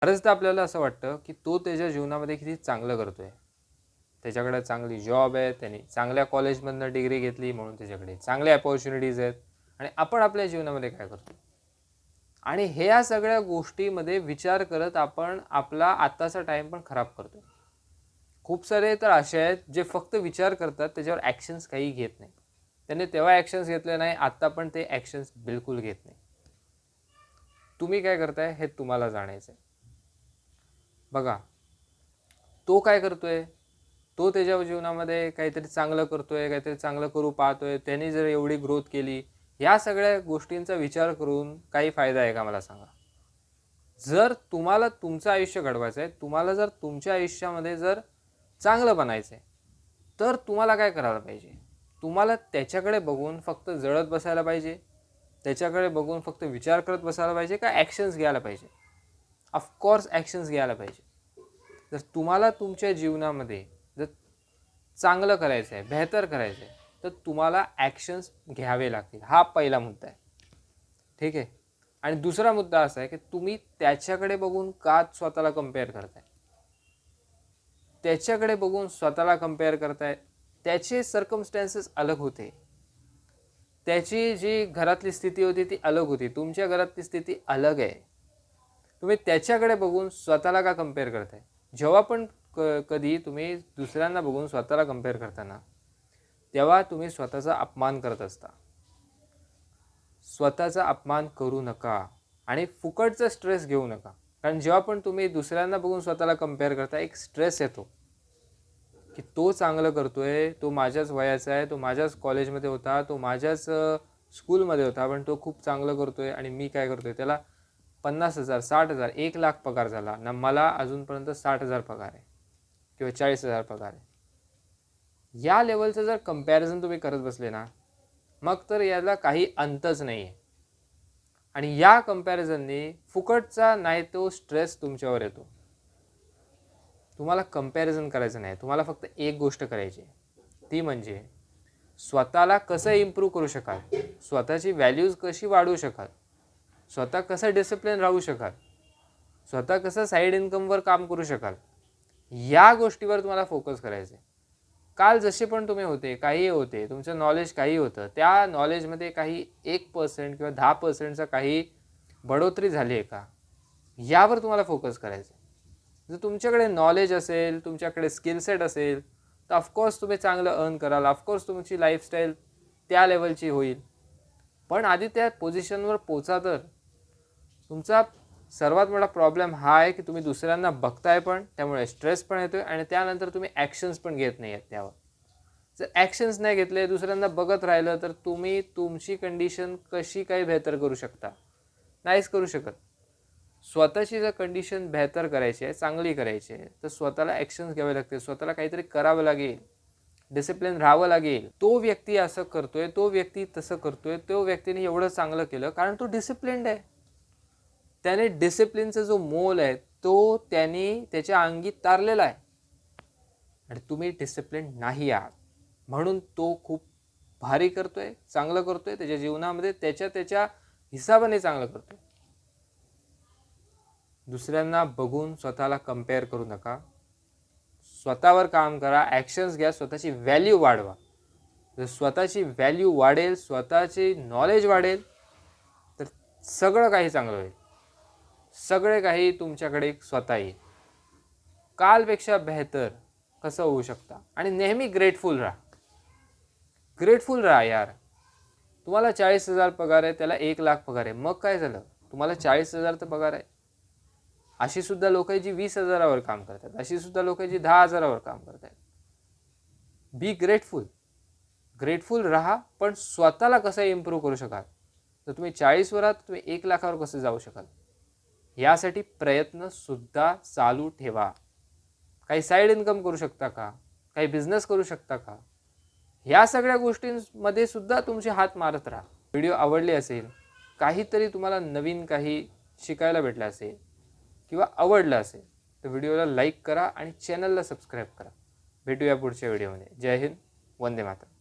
बऱ्याचदा आपल्याला असं वाटतं की तो त्याच्या जीवनामध्ये किती चांगलं करतोय. त्याच्याकडे चांगली जॉब आहे, त्याने चांगल्या कॉलेजमधनं डिग्री घेतली म्हणून त्याच्याकडे चांगल्या अपॉर्च्युनिटीज आहेत आणि आपण आपल्या जीवनामध्ये काय करतो? आणि ह्या सगळ्या गोष्टीमध्ये विचार करत आपण आपला आत्ताचा टाईम पण खराब करतो. खूप सारे तर असे आहेत जे फक्त विचार करतात, त्याच्यावर ॲक्शन्स काही घेत नाही. त्यांनी तेव्हा ॲक्शन्स घेतले नाही, आत्ता पण ते ॲक्शन्स बिलकुल घेत नाही. तुम्ही काय करताय हे तुम्हाला जाणायचं आहे. बघा, तो काय करतोय? तो त्याच्या जीवनामध्ये काहीतरी चांगलं करतोय, काहीतरी चांगलं करू पाहतोय, त्यांनी जर एवढी ग्रोथ केली, ह्या सगळ्या गोष्टींचा विचार करून काही फायदा आहे का मला सांगा? जर तुम्हाला तुमचं आयुष्य घडवायचं आहे, तुम्हाला जर तुमच्या आयुष्यामध्ये जर चांगलं बनायचं आहे, तर तुम्हाला काय करायला पाहिजे? तुम्हाला त्याच्याकडे बघून फक्त जळत बसायला पाहिजे? त्याच्याकडे बघून फक्त विचार करत बसायला पाहिजे का ॲक्शन्स घ्यायला पाहिजे? ऑफकोर्स ॲक्शन्स घ्यायला पाहिजे. जर तुम्हाला तुमच्या जीवनामध्ये जर चांगलं करायचं आहे, बेहतर करायचं आहे, तर तुम्हाला ॲक्शन्स घ्यावे लागतील. हा पहिला मुद्दा आहे. ठीक आहे. आणि दुसरा मुद्दा असा आहे की तुम्ही त्याच्याकडे बघून का स्वतःला कंपेअर करताय? त्याच्याकडे बघून स्वतःला कंपेअर करताय. त्याचे सर्कमस्टॅन्सेस अलग होते. त्याची जी घरातली स्थिती होती ती अलग होती. तुमच्या घरातली स्थिती अलग आहे. तुम्ही त्याच्याकडे बघून स्वतःला का कंपेअर करताय? जेव्हा पण कधी तुम्ही दुसऱ्यांना बघून स्वतःला कंपेअर करताना, तेव्हा तुम्ही स्वतःचा अपमान करत असता. स्वतःचा अपमान करू नका आणि फुकटचा स्ट्रेस घेऊ नका. कारण जेव्हा पण तुम्ही दुसऱ्यांना बघून स्वतःला कंपेअर करता, एक स्ट्रेस येतो की तो चांगलं करतोय, तो माझ्याच वयाचा आहे, तो माझ्याच कॉलेजमध्ये होता, तो माझ्याच स्कूलमध्ये होता, पण तो खूप चांगलं करतोय आणि मी काय करतोय? त्याला 50,000, 60,000, 1,00,000 पगार झाला ना, मला अजूनपर्यंत 60,000 पगार आहे किंवा 40,000 पगार आहे. या लेवलचं जर कंपॅरिझन तुम्ही करत बसले ना, मग तर याला काही अंतच नाही आहे. आणि या कंपॅरिझनने फुकटचा नाही तो स्ट्रेस तुमच्यावर येतो. तुम्हाला कंपॅरिझन करायचं नाही. तुम्हाला फक्त एक गोष्ट करायची आहे, ती म्हणजे स्वतःला कसं इम्प्रूव्ह करू शकाल, स्वतःची व्हॅल्यूज कशी वाढवू शकाल, स्वतः कसं डिसिप्लिन राहू शकाल, स्वतः कसं साईड इन्कमवर काम करू शकाल, या गोष्टीवर तुम्हाला फोकस करायचं आहे. काल जसे पण तुम्ही होते, काही होते, तुमचं नॉलेज काही होतं, त्या नॉलेजमध्ये काही 1% किंवा 10%चा काही बढोतरी झाली आहे का, यावर तुम्हाला फोकस करायचं आहे. जर तुमच्याकडे नॉलेज असेल, तुमच्याकडे स्किल सेट असेल, तर ऑफकोर्स तुम्ही चांगलं अर्न कराल, ऑफकोर्स तुमची लाईफस्टाईल त्या लेवलची होईल. पण आधी त्या पोझिशनवर पोचा. तर तुमचा सर्वात मोठा प्रॉब्लेम हा आहे की तुम्ही दुसऱ्यांना बघताय पण, त्यामुळे स्ट्रेस पण येतोय आणि त्यानंतर तुम्ही ॲक्शन्स पण घेत नाही आहेत त्यावर. जर ॲक्शन्स नाही घेतले, दुसऱ्यांना बघत राहिलं, तर तुम्ही तुमची कंडिशन कशी काही बेहतर करू शकता? नाहीच करू शकत. स्वतःची जर कंडिशन बेहतर करायची आहे, चांगली करायची आहे, तर स्वतःला ॲक्शन्स घ्यावे लागतील, स्वतःला काहीतरी करावं लागेल, डिसिप्लिन राहावं लागेल. तो व्यक्ती असं करतोय, तो व्यक्ती तसं करतोय, तो व्यक्तीने एवढं चांगलं केलं कारण तो डिसिप्लिन्ड आहे. त्याने डिसिप्लिनचा जो मोल आहे तो त्याने त्याच्या अंगी तारलेला आहे आणि तुम्ही डिसिप्लिन नाही आहात. म्हणून तो खूप भारी करतोय, चांगलं करतोय त्याच्या जीवनामध्ये, त्याच्या हिसाबाने चांगलं करतोय. दुसऱ्यांना बघून स्वतःला कंपेअर करू नका. स्वतःवर काम करा, ॲक्शन्स घ्या, स्वतःची व्हॅल्यू वाढवा. जर स्वतःची व्हॅल्यू वाढेल, स्वतःची नॉलेज वाढेल, तर सगळं काही चांगलं होईल. सगळे काही तुमच्याकडे स्वतः येईल. कालपेक्षा बेहतर कसं होऊ शकता. आणि नेहमी ग्रेटफुल राहा. ग्रेटफुल राहा यार. तुम्हाला 40,000 पगार आहे, त्याला 1,00,000 पगार आहे, मग काय झालं? तुम्हाला 40,000 तर पगार आहे. अशी सुद्धा लोक आहेत जी 20,000वर काम करतात, अशी सुद्धा लोक आहेत जी 10,000वर काम करतात. Be grateful. ग्रेटफुल राहा, पण स्वतःला कसं इम्प्रूव्ह करू शकाल. तर तुम्ही 40वर आहात, तुम्ही 1,00,000वर कसं जाऊ शकाल, यासाठी प्रयत्न सुद्धा चालू ठेवा. काही साईड इन्कम करू शकता का, काही बिझनेस करू शकता का, ह्या सगळ्या गोष्टींमध्ये सुद्धा तुमचे हात मारत राहा. व्हिडिओ आवडले असेल, काहीतरी तुम्हाला नवीन काही शिकायला भेटलं असेल किंवा आवडलं असेल, तर व्हिडिओला लाईक करा आणि चॅनलला सबस्क्राईब करा. भेटूया पुढच्या व्हिडिओमध्ये. जय हिंद, वंदे मातरम.